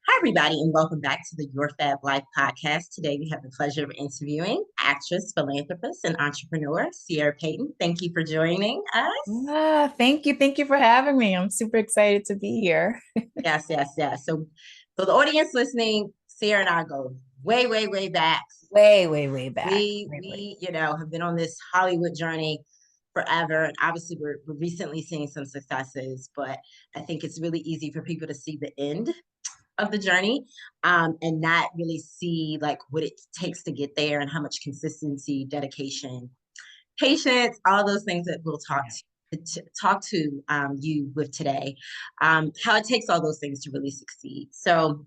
Hi, everybody, and welcome back to the Your Fab Life podcast. Today, we have the pleasure of interviewing actress, philanthropist, and entrepreneur Sierra Payton. Thank you for joining us. Thank you. Thank you for having me. I'm super excited to be here. Yes, yes, yes. So the audience listening, Sierra and I go way, way, way back. Way, way, way back. We, Way, way. we, you know, have been on this Hollywood journey forever, and obviously, we're recently seeing some successes. But I think it's really easy for people to see the end of the journey, and not really see like what it takes to get there and how much consistency, dedication, patience, all those things that we'll talk to you with today, how it takes all those things to really succeed. So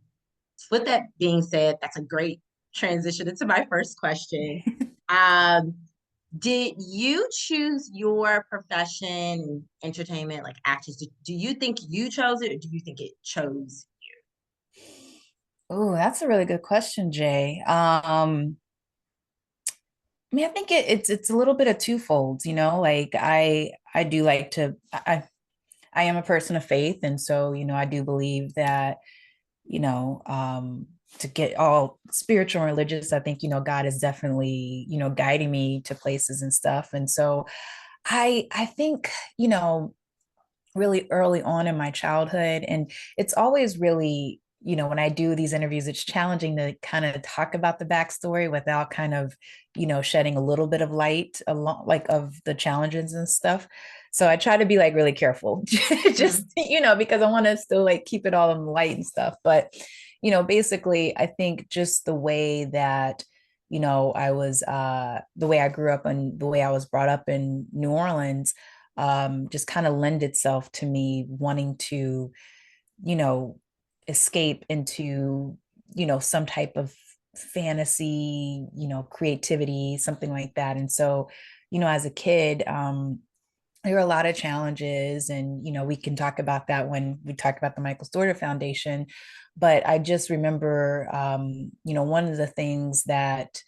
with that being said, that's a great transition into my first question. um, did you choose your profession in entertainment, like actors? Do you think you chose it, or do you think it chose? Oh, that's a really good question, Jay. I think it's a little bit of twofold, like I do like to I am a person of faith, and so, I do believe that, you know, um, to get all spiritual and religious, I think, God is definitely, guiding me to places and stuff. And so I think, really early on in my childhood. And it's always really, when I do these interviews, it's challenging to kind of talk about the backstory without kind of, shedding a little bit of light along like of the challenges and stuff. So I try to be like really careful, just, Mhm. because I want to still like keep it all in light and stuff. But, basically, I think just the way that, the way I grew up and the way I was brought up in New Orleans, just kind of lend itself to me wanting to, you know, escape into, some type of fantasy, creativity, something like that. And so, as a kid, there were a lot of challenges, and we can talk about that when we talk about the Michael Storter Foundation. But I just remember, one of the things that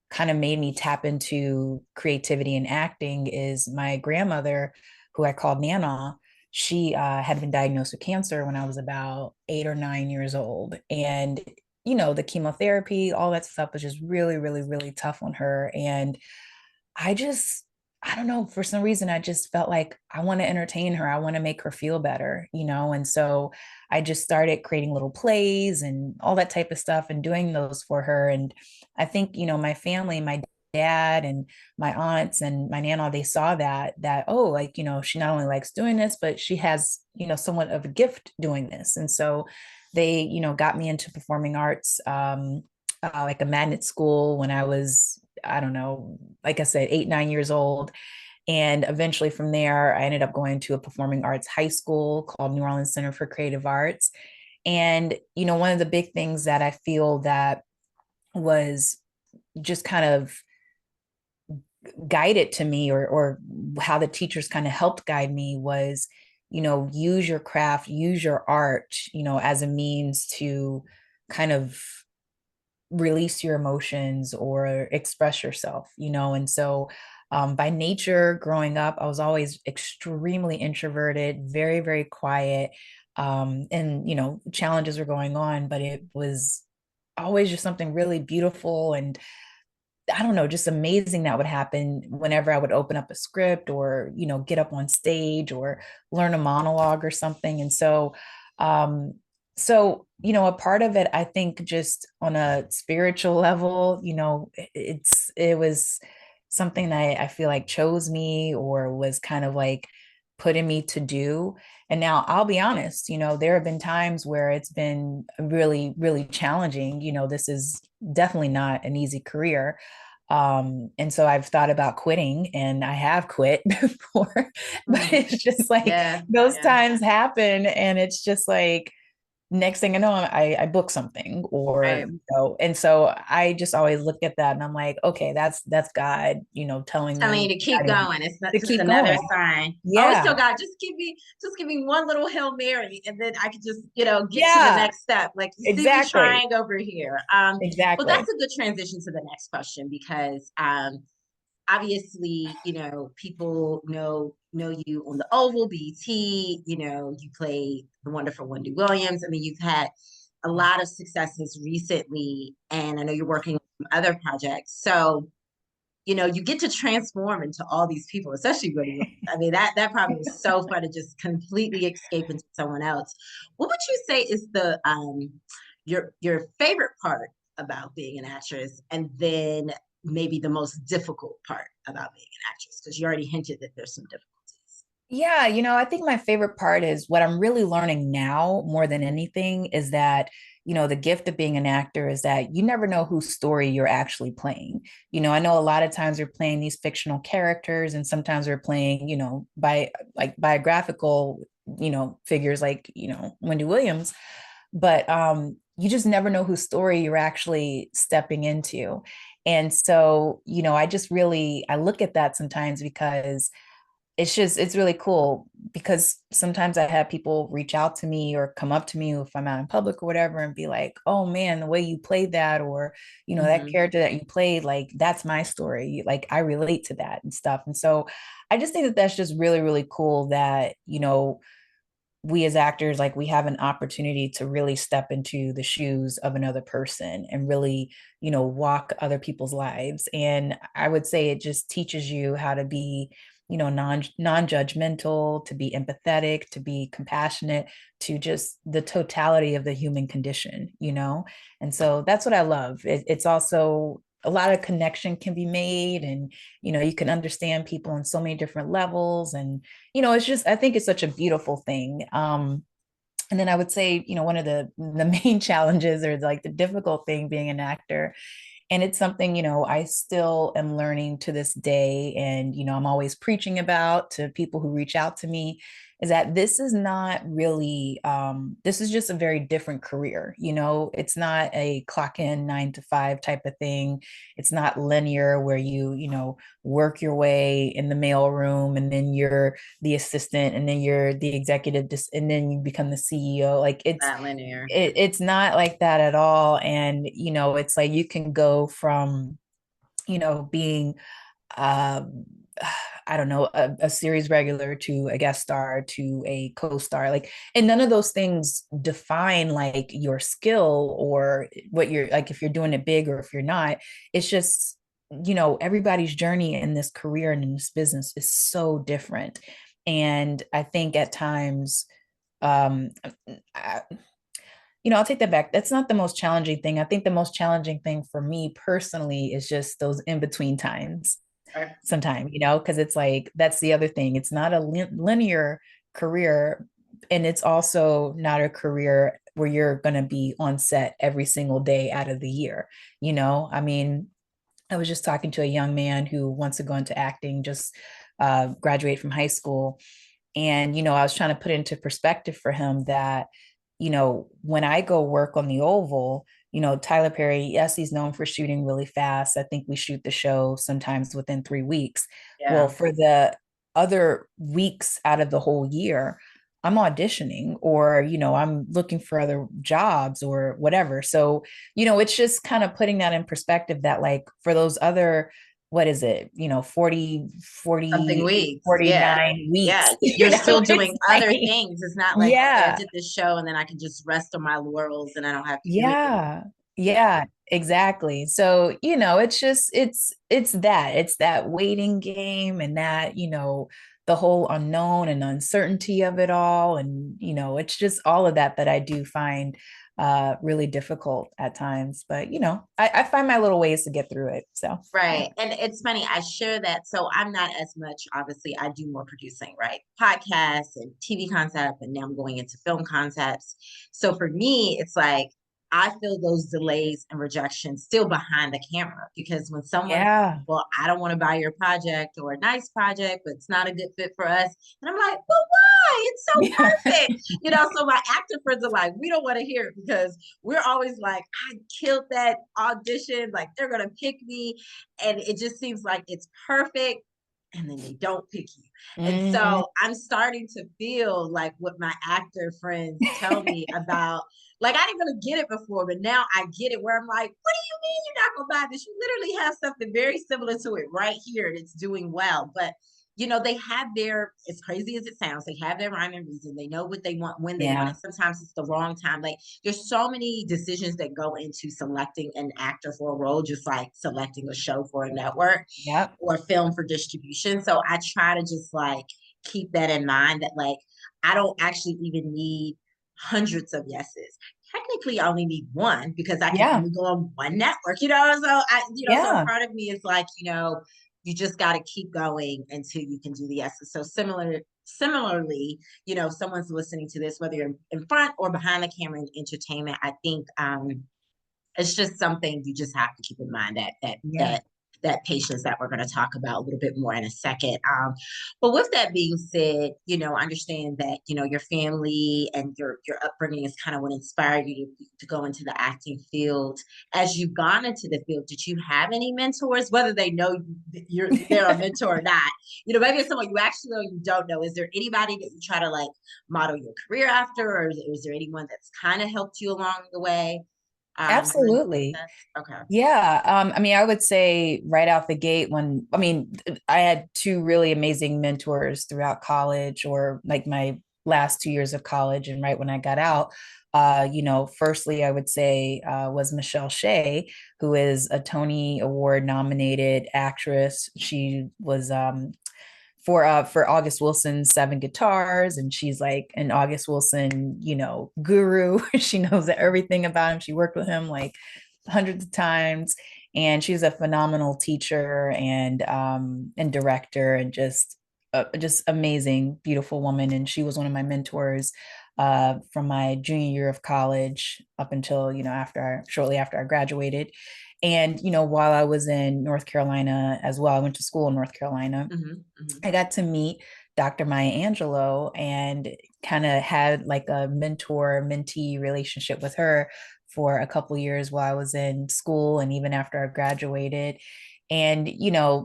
kind of made me tap into creativity and acting is my grandmother, who I called Nana. She had been diagnosed with cancer when I was about 8 or 9 years old. And, the chemotherapy, all that stuff was just really, really, really tough on her. And I just, I don't know, for some reason, I just felt like I want to entertain her. I want to make her feel better, And so I just started creating little plays and all that type of stuff and doing those for her. And I think, my family, my dad and my aunts and my nana, they saw that, oh, like, she not only likes doing this, but she has, somewhat of a gift doing this. And so they, got me into performing arts, like a magnet school when I was, I don't know, like I said, 8, 9 years old. And eventually from there, I ended up going to a performing arts high school called New Orleans Center for Creative Arts. And, one of the big things that I feel that was just kind of guided to me, or how the teachers kind of helped guide me, was, use your craft, use your art, as a means to kind of release your emotions or express yourself, and so by nature, growing up, I was always extremely introverted, very, very quiet. And, challenges were going on, but it was always just something really beautiful. And I don't know, just amazing that would happen whenever I would open up a script or, get up on stage or learn a monologue or something. And so, a part of it, I think, just on a spiritual level, it was something that I feel like chose me or was kind of like putting me to do. And now I'll be honest, there have been times where it's been really, really challenging. This is definitely not an easy career. And so I've thought about quitting, and I have quit before, but Mm. it's just like Yeah, those yeah. times happen, and it's just like next thing I know, I book something, or Right. and so I just always look at that and I'm like, okay, that's God, telling Telling you me, to keep guiding me going. It's not to just keep another going. sign. I always tell Yeah, God, just give me one little Hail Mary, and then I could just, get to the yeah, next step. Like, you see me exactly, trying over here. Well, exactly. that's a good transition to the next question because obviously, people know you on the Oval, BET. You play the wonderful Wendy Williams. I mean, you've had a lot of successes recently, and I know you're working on other projects. So, you get to transform into all these people, especially when I mean, that probably was so fun to just completely escape into someone else. What would you say is the your favorite part about being an actress, and then maybe the most difficult part about being an actress? Because you already hinted that there's some difficulties. Yeah, I think my favorite part is what I'm really learning now more than anything is that, the gift of being an actor is that you never know whose story you're actually playing. I know a lot of times you're playing these fictional characters and sometimes we're playing, by like biographical, figures like, Wendy Williams, but you just never know whose story you're actually stepping into. And so, I look at that sometimes because it's really cool because sometimes I have people reach out to me or come up to me if I'm out in public or whatever and be like, oh man, the way you played that, or, that Hmm. character that you played, like, that's my story. Like, I relate to that and stuff. And so I just think that that's just really, really cool that, we as actors, like, we have an opportunity to really step into the shoes of another person and really, walk other people's lives. And I would say it just teaches you how to be, non-judgmental, to be empathetic, to be compassionate, to just the totality of the human condition. And so that's what I love. It's also a lot of connection can be made, and you can understand people on so many different levels, and it's just, I think it's such a beautiful thing. And then I would say, one of the main challenges, or like the difficult thing being an actor, and it's something, I still am learning to this day, and I'm always preaching about to people who reach out to me, is that this is not really this is just a very different career. It's not a clock in 9 to 5 type of thing. It's not linear where you work your way in the mailroom, and then you're the assistant, and then you're the executive, and then you become the CEO. Like, That linear. it's not like that at all. And it's like you can go from being um I don't know, a series regular to a guest star to a co-star, like, and none of those things define like your skill or what you're like, if you're doing it big or if you're not. It's just, everybody's journey in this career and in this business is so different. And I think at times, um I, I'll take that back. That's not the most challenging thing. I think the most challenging thing for me personally is just those in between times Right. sometime, because it's like, that's the other thing. It's not a linear career. And it's also not a career where you're going to be on set every single day out of the year. I mean, I was just talking to a young man who wants to go into acting, just graduate from high school. And, I was trying to put into perspective for him that, when I go work on the Oval, Tyler Perry, yes, he's known for shooting really fast. I think we shoot the show sometimes within 3 weeks. Well, Yeah. for the other weeks out of the whole year, I'm auditioning, or, I'm looking for other jobs or whatever. So, it's just kind of putting that in perspective that, like, for those other, what is it, 40, Something 40, weeks. Yeah. 49 Yeah. weeks, You're still it's doing like, other things. It's not like, okay, I yeah, did this show and then I can just rest on my laurels and I don't have to do it anymore. yeah, Yeah. yeah, exactly. So, it's just, it's that waiting game, and that, the whole unknown and uncertainty of it all. And, it's just all of that that I do find really difficult at times. But, I find my little ways to get through it. So, yeah. Right. And it's funny, I share that. So I'm not as much, obviously, I do more producing, right? Podcasts and TV concept, and now I'm going into film concepts. So for me, it's like I feel those delays and rejections still behind the camera, because when someone says, Yeah. well, I don't want to buy your project, or a nice project, but it's not a good fit for us. And I'm like, but why? It's so perfect. So my actor friends are like, we don't want to hear it, because we're always like, I killed that audition. Like, they're going to pick me, and it just seems like it's perfect, and then they don't pick you. And Mhm. so I'm starting to feel like what my actor friends tell me about, like, I didn't really get it before, but now I get it, where I'm like, what do you mean you're not gonna buy this? You literally have something very similar to it right here, and it's doing well. But they have their, as crazy as it sounds, they have their rhyme and reason. They know what they want when they want Yeah. it. Sometimes it's the wrong time. Like there's so many decisions that go into selecting an actor for a role, just like selecting a show for a network Yep. or film for distribution. So I try to just like keep that in mind that like I don't actually even need hundreds of yeses. Technically, I only need one because I can Yeah. only go on one network, you know. So so Yeah. part of me is like, you just got to keep going until you can do the yeses. So similarly, if someone's listening to this, whether you're in front or behind the camera in entertainment, I think it's just something you just have to keep in mind Yeah. that patience that we're going to talk about a little bit more in a second. But with that being said, understand that your family and your upbringing is kind of what inspired you to go into the acting field. As you've gone into the field, did you have any mentors, whether they know they're a mentor or not? Maybe it's someone you actually know you don't know. Is there anybody that you try to like model your career after, or is there anyone that's kind of helped you along the way? During the Absolutely. process? Okay. Yeah. I mean, I would say right out the gate I had two really amazing mentors throughout college or like my last 2 years of college and right when I got out. Firstly, I would say was Michelle Shea, who is a Tony Award nominated actress. She was for August Wilson's Seven Guitars, and she's like an August Wilson, guru. She knows everything about him. She worked with him like hundreds of times, and she's a phenomenal teacher and director, and just amazing, beautiful woman. And she was one of my mentors from my junior year of college up until shortly after I graduated. And while I was in North Carolina as well, I went to school in North Carolina. Mm-hmm, mm-hmm. I got to meet Dr. Maya Angelou and kind of had like a mentor mentee relationship with her for a couple years while I was in school and even after I graduated. And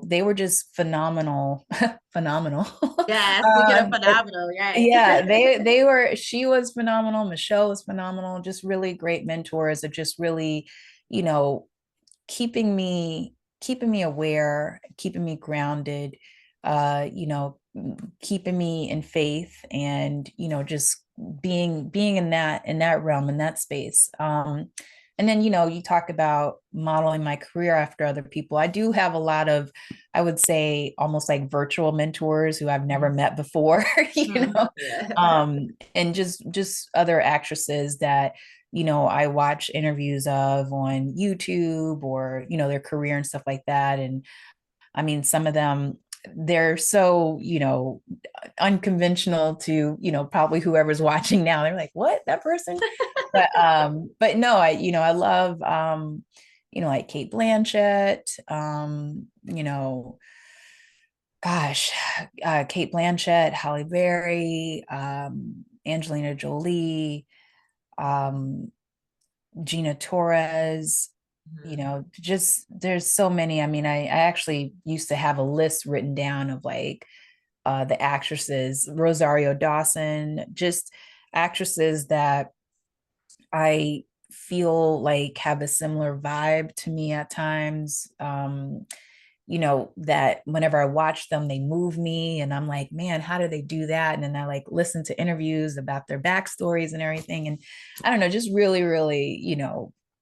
they were just phenomenal, phenomenal. Yeah, speaking of phenomenal, right? Yeah, she was phenomenal. Michelle was phenomenal, just really great mentors of just really, you know, keeping me aware, keeping me grounded, uh, you know, keeping me in faith and, just being in that realm, in that space. And then, you talk about modeling my career after other people. I do have a lot of, I would say, almost like virtual mentors who I've never met before, Yeah. and just other actresses that I watch interviews of on YouTube or, their career and stuff like that. And I mean, some of them, they're so, unconventional to, probably whoever's watching now. They're like, what, that person? But no, I love, like Kate Blanchett, gosh, Kate Blanchett, Halle Berry, Angelina Jolie, um, Gina Torres, Mhm. just there's so many. I mean, I actually used to have a list written down of like the actresses, Rosario Dawson, just actresses that I feel like have a similar vibe to me at times. That whenever I watch them, they move me and I'm like, man, how do they do that? And then I like listen to interviews about their backstories and everything. And I don't know, just really, really,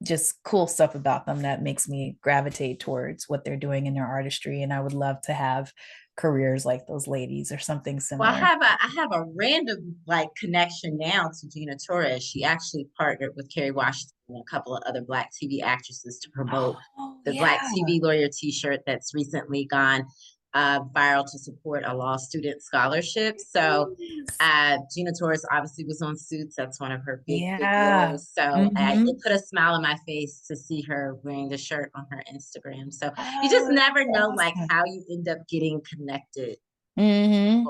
just cool stuff about them that makes me gravitate towards what they're doing in their artistry. And I would love to have careers like those ladies or something Well, similar. I have a random like connection now to Gina Torres. She actually partnered with Kerry Washington and a couple of other Black TV actresses to promote Oh, the Black yeah. TV Lawyer T-shirt that's recently gone viral to support a law student scholarship. So Yes. Gina Torres obviously was on Suits. That's one of her big Yeah. roles. So it Hmm. put a smile on my face to see her wearing the shirt on her Instagram. So you just Oh, never that's know like awesome. how you end up getting connected. Hmm.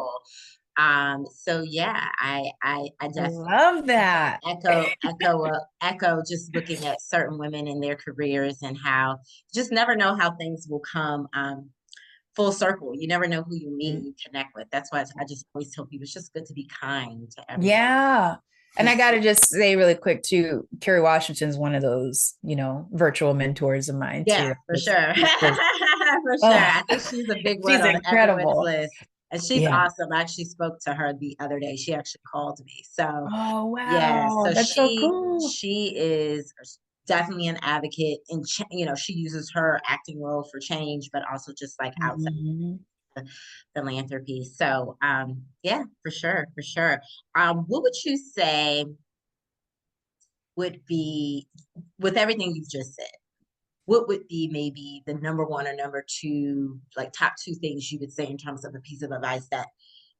So yeah, I I definitely love that. echo just looking at certain women in their careers and how you just never know how things will come full circle. You never know who you meet and you connect with. That's why I just always tell people it's just good to be kind to everyone. Yeah. And I got to just say really quick too, Kerry Washington's one of those, virtual mentors of mine Yeah, too. for sure. Just, For sure. oh, I think she's a big one she's on everyone's incredible. list. And she's Yeah. awesome. I actually spoke to her the other day. She actually called me. So Oh, yeah, wow. so That's so she cool. she is definitely an advocate and she uses her acting role for change, but also just like outside Mhm. philanthropy. So yeah, for sure, for sure. What would you say would be, with everything you've just said, what would be maybe the number one or number two, like top two things you would say in terms of a piece of advice that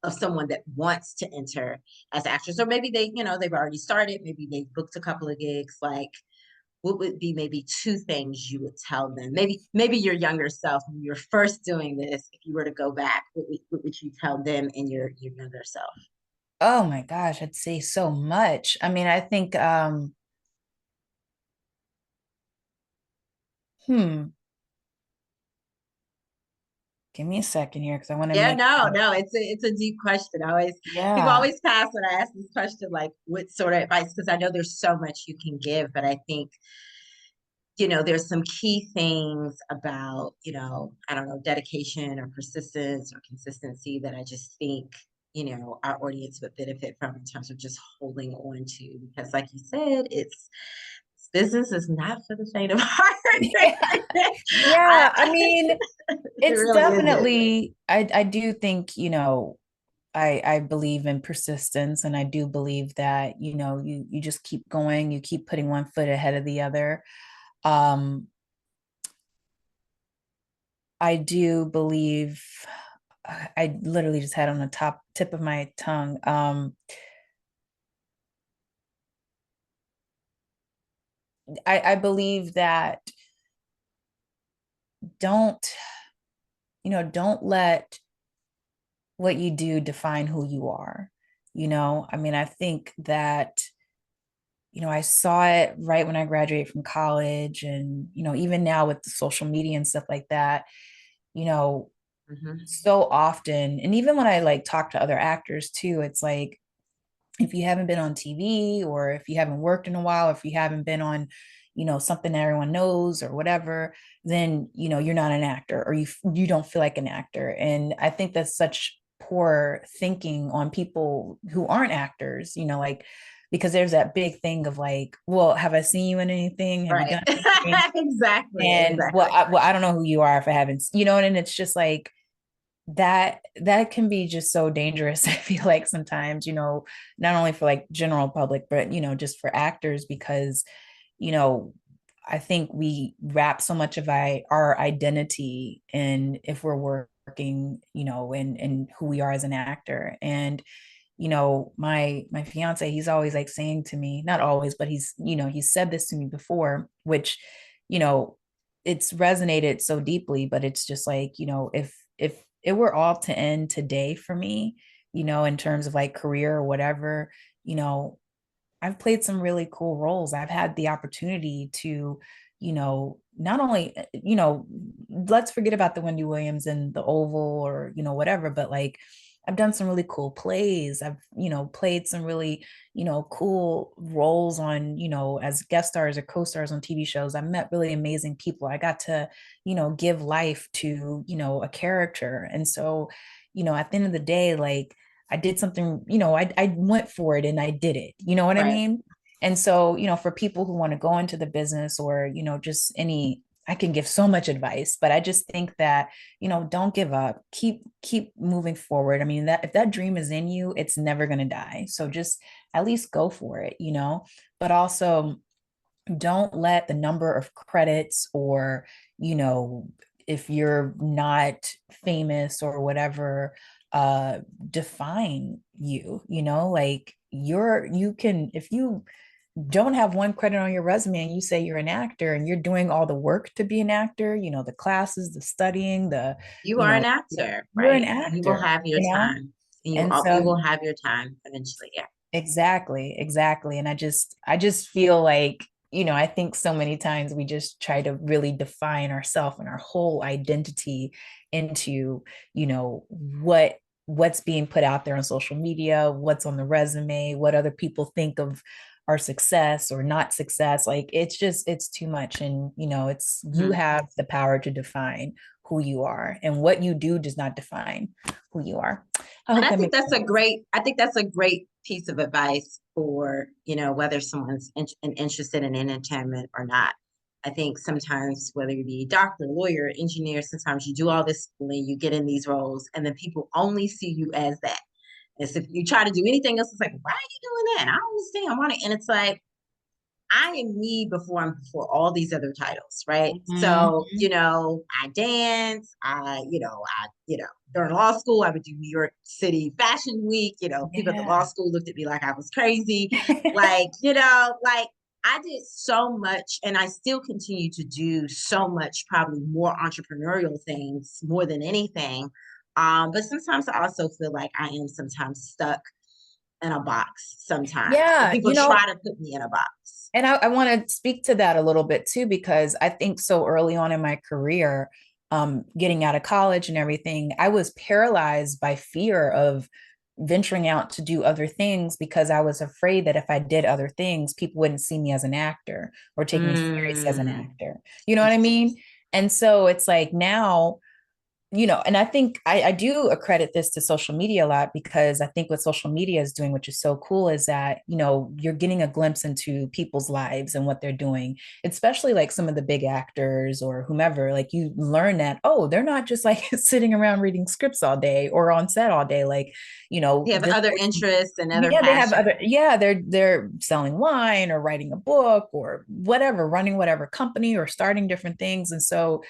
of someone that wants to enter as actors, or maybe they've already started, maybe they've booked a couple of gigs, like what would be maybe two things you would tell them? Maybe your younger self, when you're first doing this, if you were to go back, what would you tell them and your younger self? Oh my gosh, I'd say so much. I mean, I think hmm, give me a second here because I want to Yeah, make no, sure. no, it's a deep question. People Yeah. always pass when I ask this question, like what sort of advice, because I know there's so much you can give, but I think there's some key things about, I don't know, dedication or persistence or consistency that I just think, our audience would benefit from in terms of just holding on to. Because, like you said, business is not for the faint of heart. Yeah, I I, mean, it it's really isn't. definitely I do think, I believe in persistence and I do believe that, you just keep going, you keep putting one foot ahead of the other. Um, I do believe I literally just had on the top tip of my tongue. I believe that don't, don't let what you do define who you are. I mean, I think that, I saw it right when I graduated from college and, even now with the social media and stuff like that, you know, Mhm. so often, and even when I like talk to other actors too, it's like, if you haven't been on TV or if you haven't worked in a while, if you haven't been on, something that everyone knows or whatever, then, you're not an actor or you don't feel like an actor. And I think that's such poor thinking on people who aren't actors, like, because there's that big thing of like, well, have I seen you in anything? Have you Right. done anything? Exactly. And Exactly. I don't know who you are if I haven't, and it's just like, that can be just so dangerous. I feel like sometimes, not only for like general public, but just for actors, because you know I think we wrap so much of our identity in if we're working, in who we are as an actor. And my fiance, he's always like saying to me, not always, but he's said this to me before, which you know it's resonated so deeply. But it's just like, if it were all to end today for me, in terms of like career or whatever, you know I've played some really cool roles. I've had the opportunity to, not only, let's forget about the Wendy Williams and the Oval or, whatever, but like I've done some really cool plays. I've, played some really, cool roles on, as guest stars or co-stars on TV shows. I met really amazing people. I got to, give life to, a character. And so, at the end of the day, like, I did something, I went for it and I did it. You know what I Right. mean? And so, for people who want to go into the business or, just I can give so much advice, but I just think that, don't give up. Keep moving forward. I mean, that if that dream is in you, it's never going to die. So just at least go for it, but also don't let the number of credits or, you know, if you're not famous or whatever, uh define you, like you can, if you don't have one credit on your resume and you say you're an actor and you're doing all the work to be an actor, the classes, the studying, You you are know an actor, you're an right? You will actor, have your time. And and you so will have your time eventually. Yeah. exactly, exactly. And I just feel like, I think so many times we just try to really define ourselves and our whole identity into, what's being put out there on social media, what's on the resume, what other people think of our success or not success. Like it's too much. And, it's you Mhm. have the power to define who you are, and what you do does not define who you are. I And hope that makes sense. I think that's a great piece of advice for, whether someone's interested in entertainment or not. I think sometimes whether you be doctor, lawyer, engineer, sometimes you do all this schooling, you get in these roles, and then people only see you as that. And so if you try to do anything else, it's like, why are you doing that? And I don't understand. I want to, and it's like, I am me before I'm before all these other titles, right? So, Mhm. I dance, during law school, I would do New York City Fashion Week. People at the law Yeah. school looked at me like I was crazy. Like I did so much and I still continue to do so much, probably more entrepreneurial things more than anything. But sometimes I also feel like I am sometimes stuck in a box sometimes. And Yeah, people try to put me in a box. and I want to speak to that a little bit too, because I think so early on in my career, getting out of college and everything, I was paralyzed by fear of venturing out to do other things because I was afraid that if I did other things, people wouldn't see me as an actor or take me serious as an Mm. actor. You know what I mean? And so it's like now, and I think I do accredit this to social media a lot, because I think what social media is doing, which is so cool, is that, you're getting a glimpse into people's lives and what they're doing, especially like some of the big actors or whomever. Like you learn that, oh, they're not just like sitting around reading scripts all day or on set all day. Like, They have they're other interests and other yeah, they have passions. other, they're selling wine or writing a book or whatever, running whatever company or starting different things. And so,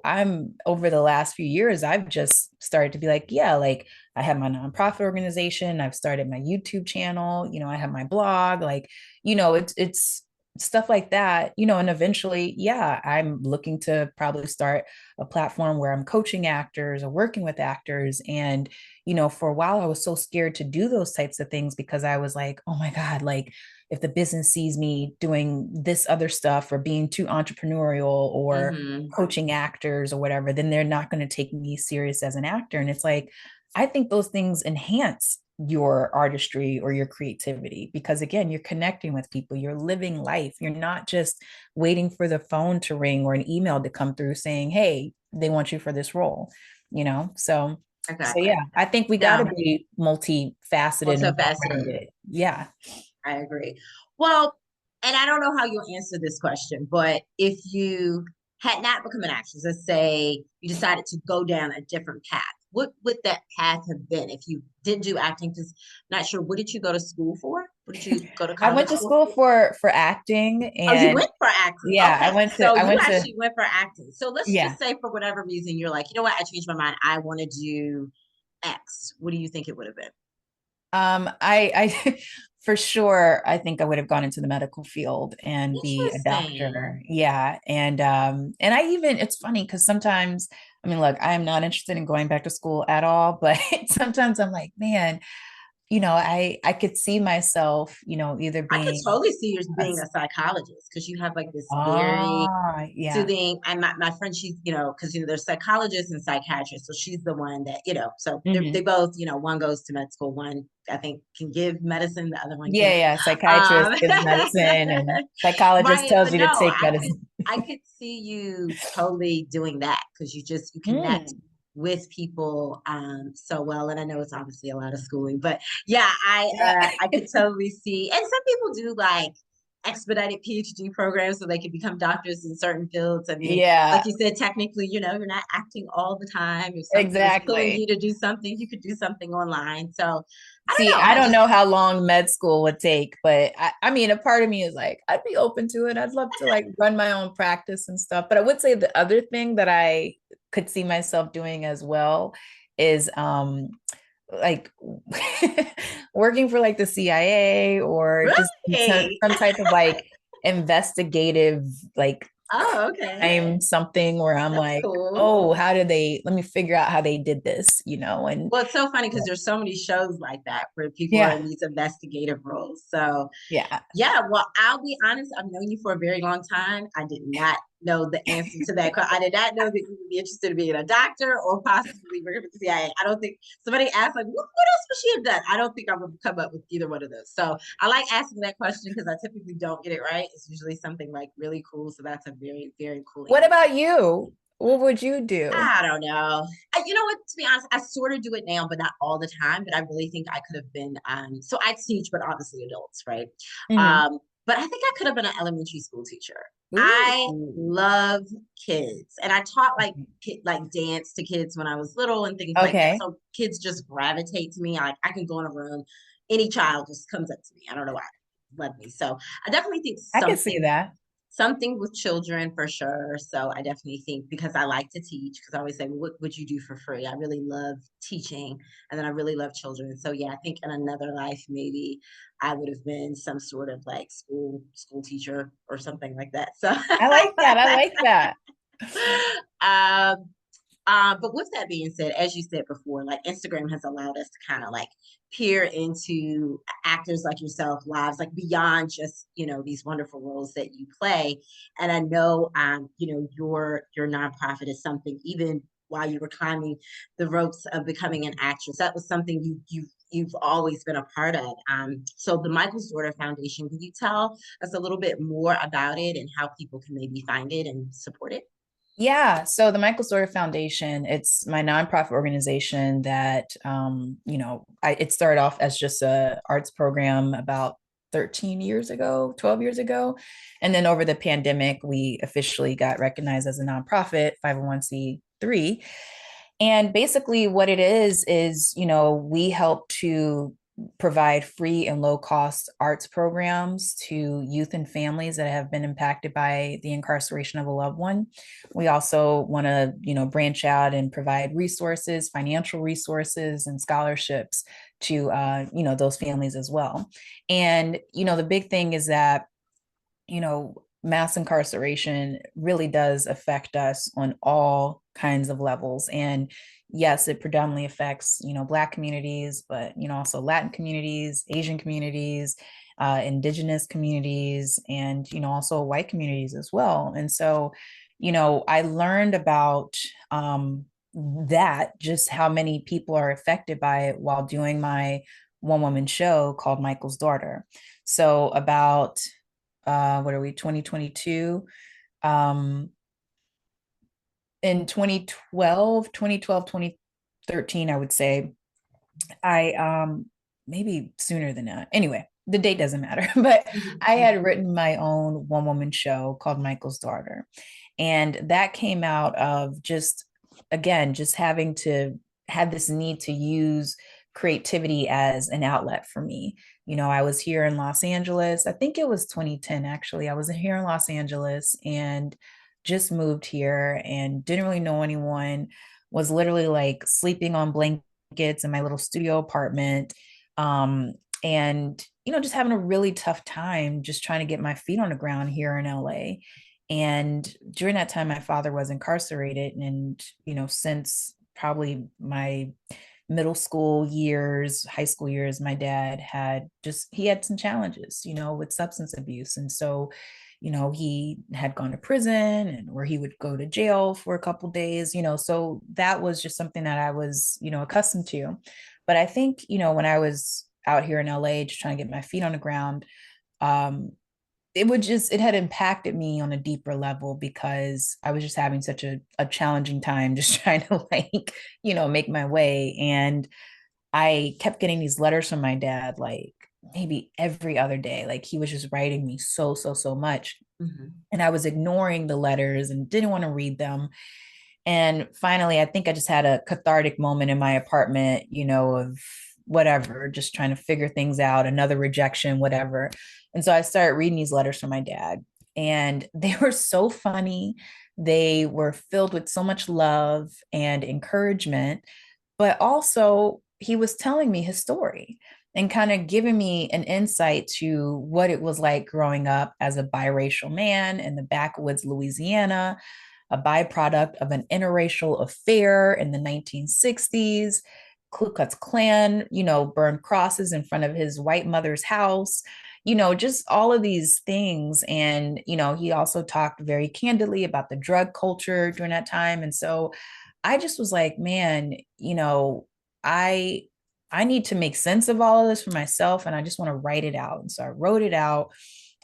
I'm over the last few years, I've just started to be like, yeah, like I have my nonprofit organization, I've started my YouTube channel, I have my blog, like, it's stuff like that, and eventually, yeah, I'm looking to probably start a platform where I'm coaching actors or working with actors. And for a while, I was so scared to do those types of things because I was like, oh my God, like if the business sees me doing this other stuff or being too entrepreneurial or Mm-hmm. coaching actors or whatever, then they're not going to take me serious as an actor. And it's like, I think those things enhance your artistry or your creativity, because again, you're connecting with people, you're living life, you're not just waiting for the phone to ring or an email to come through saying, hey, they want you for this role, so Exactly. yeah, I think we got to No, be multifaceted and multifaceted. well-rounded. Yeah. I agree. Well, and I don't know how you'll answer this question, but if you had not become an actress, let's say you decided to go down a different path, what would that path have been if you did do acting? Because not sure, what did you go to school for? What did you go to I college went to for? school for acting, Oh, you and went for acting. yeah, Okay. So I you went to actually went for acting. So let's yeah. just say for whatever reason, you're like, you know what, I changed my mind. I want to do X. What do you think it would have been? I for sure, I think I would have gone into the medical field and be a Interesting. doctor. Yeah. And I even, it's funny because sometimes, I mean, look, I am not interested in going back to school at all, but sometimes I'm like, man, I could see myself, either I could being totally see you as a being a psychologist because you have like this very yeah. soothing. And my friend, she's, because there's psychologists and psychiatrists. So she's the one that, so they Mhm. both, one goes to med school, one I think can give medicine, the other one Yeah, can't. yeah. Psychiatrist Um, gives medicine and psychologist right. tells But you no, to take medicine. I could see you totally doing that because you connect Mm. with people so well. And I know it's obviously a lot of schooling, but yeah, Yeah. I could totally see. And some people do like expedited PhD programs so they can become doctors in certain fields. I mean, like Yeah, you said, technically, you're not acting all the time. If something is pulling exactly. you to do something, you could do something online. So I See, don't know. I don't know how long med school would take, but I mean, a part of me is like, I'd be open to it. I'd love to like run my own practice and stuff. But I would say the other thing that I could see myself doing as well is like working for like the CIA or just Really? some type of like investigative like Oh, okay. crime something where I'm That's like, cool. oh, how did they let me figure out how they did this, and Well, it's so funny because there's so many shows like that where people are yeah, in these investigative roles. So yeah. yeah, well, I'll be honest. I've known you for a very long time. I did not know the answer to that. I did not know that you would be interested in being a doctor or possibly working for the CIA. I don't think somebody asked like, what else would she have done? I don't think I would come up with either one of those. So I like asking that question because I typically don't get it right. It's usually something like really cool. So that's a very, very cool What answer. about you? What would you do? I don't know. You know what? To be honest, I sort of do it now, but not all the time. But I really think I could have been. So I teach, but obviously adults, right? Hmm. But I think I could have been an elementary school teacher. I Ooh. love kids, and I taught like Okay. like dance to kids when I was little and things like that. Okay. So kids just gravitate to me. I can go in a room, any child just comes up to me. I don't know why, love me. So I definitely think I can see that. something with children for sure. So I definitely think because I like to teach, because I always say, well, what would you do for free? I really love teaching, and then I really love children. So yeah, I think in another life maybe I would have been some sort of like school teacher or something like that. So I like that. I like that. um but with that being said, as you said before, like Instagram has allowed us to kind of like peer into actors like yourself lives, like beyond just, these wonderful roles that you play. And I know, your nonprofit is something, even while you were climbing the ropes of becoming an actress, that was something you've always been a part of. So the Michael's Daughter Foundation, can you tell us a little bit more about it and how people can maybe find it and support it? Yeah, so the Michael Sort Foundation, it's my nonprofit organization that it started off as just a arts program about 13 years ago, 12 years ago. And then over the pandemic, we officially got recognized as a nonprofit, 501(c)(3). And basically what it is, we help to provide free and low cost arts programs to youth and families that have been impacted by the incarceration of a loved one. We also want to, branch out and provide resources, financial resources and scholarships to, those families as well. And, the big thing is that, mass incarceration really does affect us on all kinds of levels. And yes, it predominantly affects, Black communities, but, also Latin communities, Asian communities, indigenous communities, and, also white communities as well. And so, I learned about that, just how many people are affected by it while doing my one woman show called Michael's Daughter. So about what are we 2022, um in 2013, I would say. I maybe sooner than that. Anyway, the date doesn't matter. But I had written my own one woman show called Michael's Daughter. And that came out of just, again, just having to have this need to use creativity as an outlet for me. I was here in Los Angeles. I think it was 2010, actually. I was here in Los Angeles and just moved here and didn't really know anyone, was literally like sleeping on blankets in my little studio apartment. Um, and, just having a really tough time just trying to get my feet on the ground here in LA. And during that time, my father was incarcerated. And, since probably my middle school years, high school years, my dad he had some challenges, with substance abuse. And so, he had gone to prison and where he would go to jail for a couple days, so that was just something that I was, accustomed to. But I think, when I was out here in LA just trying to get my feet on the ground, um, it had impacted me on a deeper level because I was just having such a challenging time just trying to like, make my way. And I kept getting these letters from my dad, like maybe every other day. Like he was just writing me so, so, so much. Mhm. And I was ignoring the letters and didn't want to read them. And finally, I think I just had a cathartic moment in my apartment, of whatever, just trying to figure things out, another rejection, whatever. And so I started reading these letters from my dad, and they were so funny. They were filled with so much love and encouragement, but also he was telling me his story and kind of giving me an insight to what it was like growing up as a biracial man in the backwoods Louisiana, a byproduct of an interracial affair in the 1960s. Ku Klux Klan, burned crosses in front of his white mother's house, just all of these things. And, he also talked very candidly about the drug culture during that time. And so I just was like, man, I I need to make sense of all of this for myself and I just want to write it out. And so I wrote it out.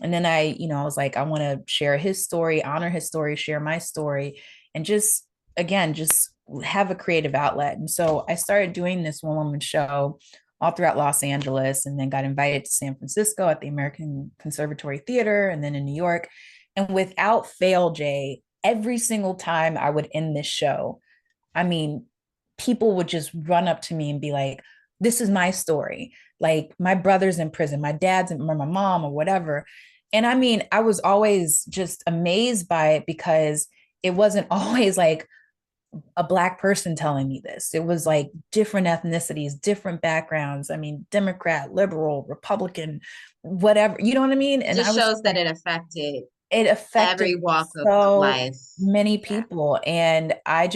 And then I was like, I want to share his story, honor his story, share my story. and just, again, just have a creative outlet. And so I started doing this one woman show all throughout Los Angeles, and then got invited to San Francisco at the American Conservatory Theater, and then in New York. And without fail, Jay, every single time I would end this show, I mean, people would just run up to me and be like, this is my story. Like, my brother's in prison, my dad's in, or my mom, or whatever. And I mean, I was always just amazed by it, because it wasn't always like a Black person telling me this. It was like different ethnicities, different backgrounds. I mean, Democrat, liberal, Republican, whatever, you know what I mean? And I Just was shows that it affected every walk of so life. many Yeah. people. And I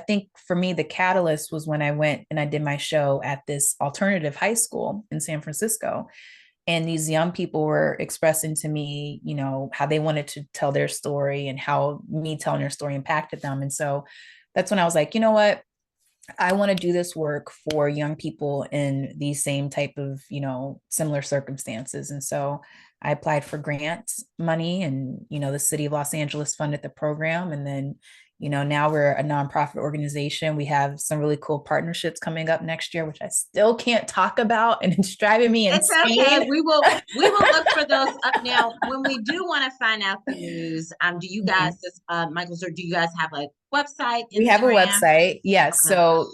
think for me, the catalyst was when I went and I did my show at this alternative high school in San Francisco. And these young people were expressing to me, how they wanted to tell their story and how me telling their story impacted them. And so that's when I was like, you know what? I want to do this work for young people in these same type of, similar circumstances. And so I applied for grant money, and, the city of Los Angeles funded the program. And then, now we're a nonprofit organization. We have some really cool partnerships coming up next year, which I still can't talk about. And it's driving me It's okay. insane. We will look for those up now. When we do want to find out the news, do you guys just Michael, sir, do you guys have a website, We have a Instagram? website. Yes. Okay. So,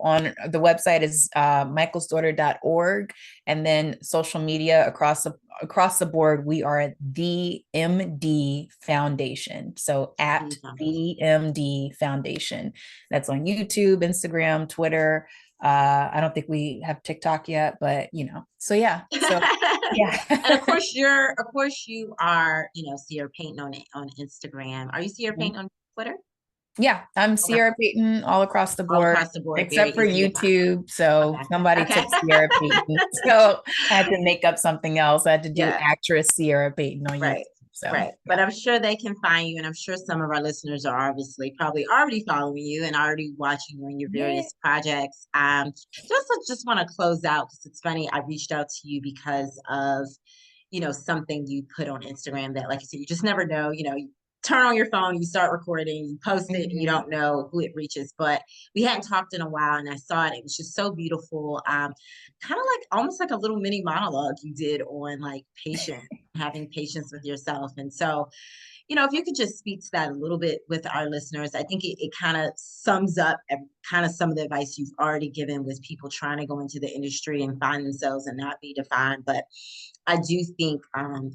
on the website is michaelsdaughter.org. And then social media across the board, we are at the MD Foundation. So at the MD Foundation. That's on YouTube, Instagram, Twitter. I don't think we have TikTok yet, but so yeah. So yeah. And of course you are, Sierra Payton on Instagram. Are you Sierra Payton on Twitter? Yeah, I'm Okay. Sierra Payton all across the All board, across the board. Very except for easy to find. YouTube. So Okay. somebody Okay. took Sierra Payton. So I had to make up something else. I had to do Yeah. actress Sierra Payton on YouTube. Right. So Right. But I'm sure they can find you, and I'm sure some of our listeners are obviously probably already following you and already watching you on your yeah. various projects. Just want to close out, because it's funny. I reached out to you because of, something you put on Instagram that, like you said, you just never know, you turn on your phone, you start recording, you post it, and you don't know who it reaches. But we hadn't talked in a while, and I saw it. It was just so beautiful. Kind of like almost like a little mini monologue you did on like patience, having patience with yourself. And so, if you could just speak to that a little bit with our listeners, I think it kind of sums up kind of some of the advice you've already given with people trying to go into the industry and find themselves and not be defined. But I do think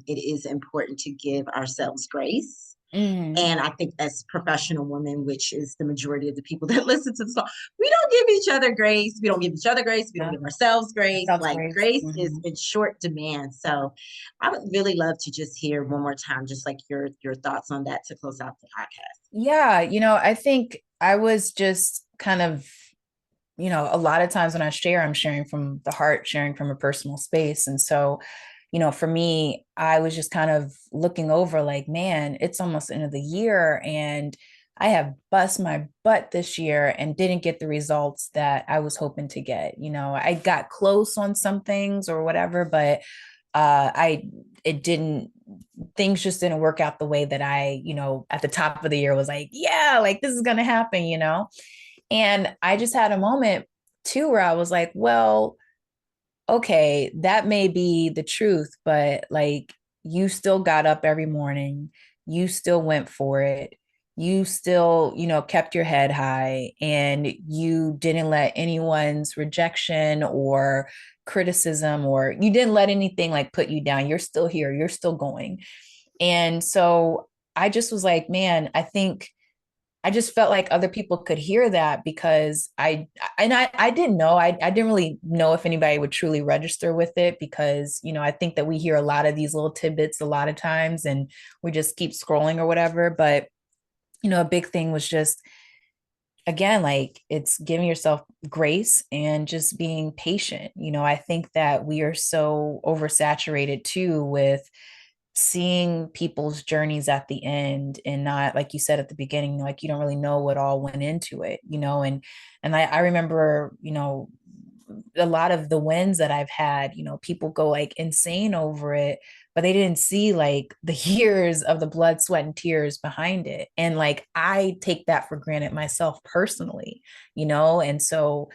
it is important to give ourselves grace. And I think as professional women, which is the majority of the people that listen to the song, we don't give each other grace. We don't give each other grace. We don't give ourselves grace. Like grace is in short demand. So I would really love to just hear one more time, just like your thoughts on that to close out the podcast. Yeah, I think I was just kind of, a lot of times when I share, I'm sharing from the heart, sharing from a personal space. And so, for me, I was just kind of looking over like, man, it's almost the end of the year, and I have bust my butt this year and didn't get the results that I was hoping to get. I got close on some things or whatever, but it didn't, things just didn't work out the way that I, at the top of the year was like, yeah, like this is going to happen. And I just had a moment too where I was like, well, okay, that may be the truth, but like you still got up every morning, you still went for it, you still, kept your head high, and you didn't let anyone's rejection or criticism, or you didn't let anything like put you down. You're still here, you're still going. And so I just was like, man, I just felt like other people could hear that, because I didn't know, I didn't really know if anybody would truly register with it, because, I think that we hear a lot of these little tidbits a lot of times and we just keep scrolling or whatever. But, a big thing was just, again, like it's giving yourself grace and just being patient. I think that we are so oversaturated too with seeing people's journeys at the end, and not, like you said at the beginning, like you don't really know what all went into it, and I remember, a lot of the wins that I've had, people go like insane over it, but they didn't see like the years of the blood, sweat, and tears behind it. And like I take that for granted myself personally, and so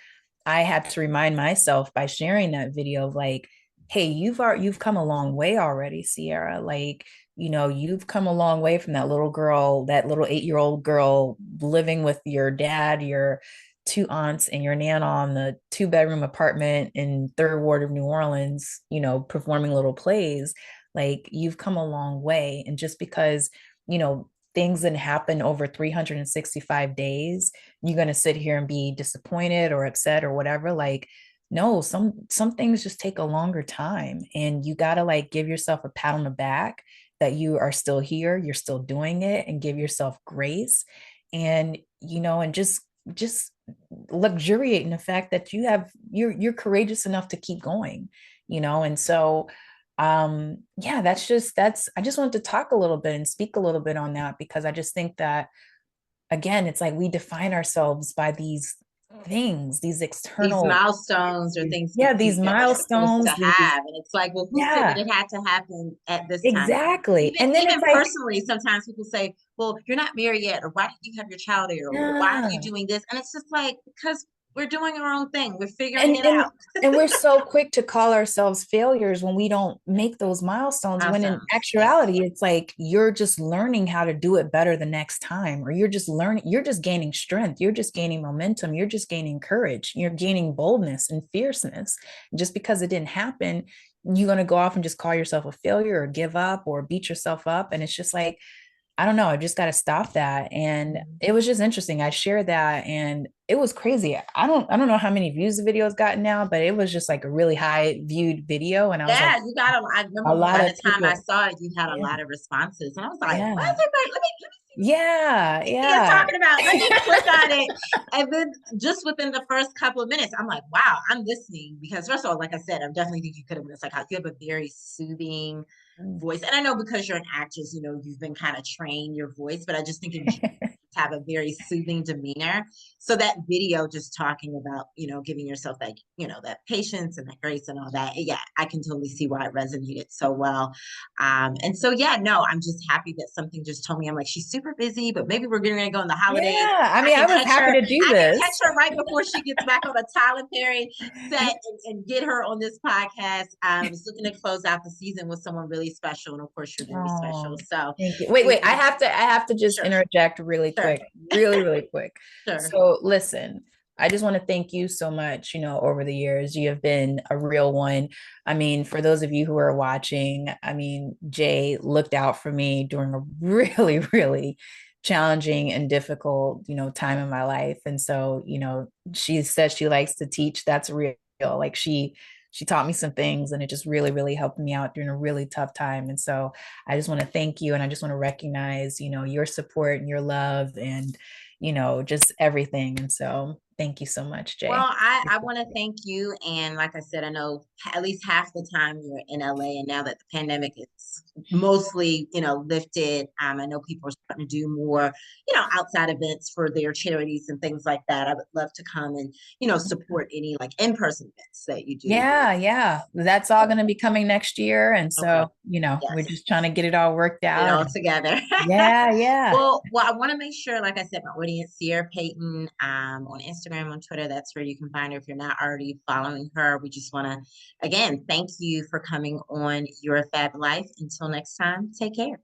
I had to remind myself by sharing that video of like, hey, you've come a long way already, Sierra. Like, you've come a long way from that little girl, that little 8-year-old girl living with your dad, your two aunts, and your nana on the 2-bedroom apartment in Third Ward of New Orleans, performing little plays. Like, you've come a long way. And just because, you know, things didn't happen over 365 days, you're going to sit here and be disappointed or upset or whatever. Like, no, some things just take a longer time, and you got to like give yourself a pat on the back that you are still here, you're still doing it, and give yourself grace. And and just luxuriate in the fact that you're courageous enough to keep going. And so yeah, that's I just wanted to talk a little bit and speak a little bit on that, because I just think that, again, it's like we define ourselves by these things, these These external, milestones or things we yeah, these think that we're supposed to milestones, these, have. And it's like, well, who said that yeah, it had to happen at this time? exactly. Even And then even it's like, personally, sometimes people say, well, you're not married yet, or why didn't you have your child yet, or why aren't you yeah. doing this? And it's just like, because we're doing our own thing. We're figuring and it and out. and we're so quick to call ourselves failures when we don't make those milestones, when in Milestones. Yes. actuality it's like you're just learning how to do it better the next time, or you're just gaining strength, you're just gaining momentum, you're just gaining courage, you're gaining boldness and fierceness. Just because it didn't happen, you're going to go off and just call yourself a failure or give up or beat yourself up. And it's just like, I don't know. I just got to stop that. And it was just interesting. I shared that and it was crazy. I don't know how many views the video's gotten now, but it was just like a really high viewed video. And I was like, Yeah, you got a. I a remember lot by of the time I people. saw it, you had a Yeah. lot of responses, and I was like, "Why is Yeah. everybody? Let me Yeah. see us Yeah. talking about. Let me click on it." And then just within the first couple of minutes, I'm like, wow, I'm listening because first of all, like I said, I definitely think you could have been like you have a very soothing voice. And I know because you're an actress, you've been kind of trained your voice, but I just think in have a very soothing demeanor. So that video just talking about, giving yourself that, that patience and that grace and all that. Yeah, I can totally see why it resonated so well. And so, yeah, no, I'm just happy that something just told me, I'm like, she's super busy, but maybe we're getting ready to go in the holidays. Yeah. I mean, I was happy to do I can catch this. her right before she gets back on a Tyler Perry set and get her on this podcast. I was looking to close out the season with someone really special. And of course, you're very special. Oh, So thank you. Wait, wait. I have to just sure, interject really sure, quick, really, really quick. sure. So listen, I just want to thank you so much. Over the years, you have been a real one. I mean, for those of you who are watching, I mean, Jay looked out for me during a really, really challenging and difficult, time in my life. And so, she says she likes to teach. That's real. Like she taught me some things, and it just really, really helped me out during a really tough time. And so I just want to thank you, and I just want to recognize, your support and your love and, just everything. And so thank you so much, Well, Jay. I want to thank you. And like I said, I know at least half the time you're in LA. And now that the pandemic is mostly, lifted, I know people are starting to do more, outside events for their charities and things like that. I would love to come and, support any like in-person events that you do. Yeah, yeah. That's all So, going to be coming next year. And okay. so, we're Yes. just trying to get it all worked Get it out. all And together. yeah, yeah. Well, I want to make sure, like I said, my audience, Sierra Payton, on Instagram, on Twitter, that's where you can find her if you're not already following her. We just want to, again, thank you for coming on Your Fab Life. Until next time, take care.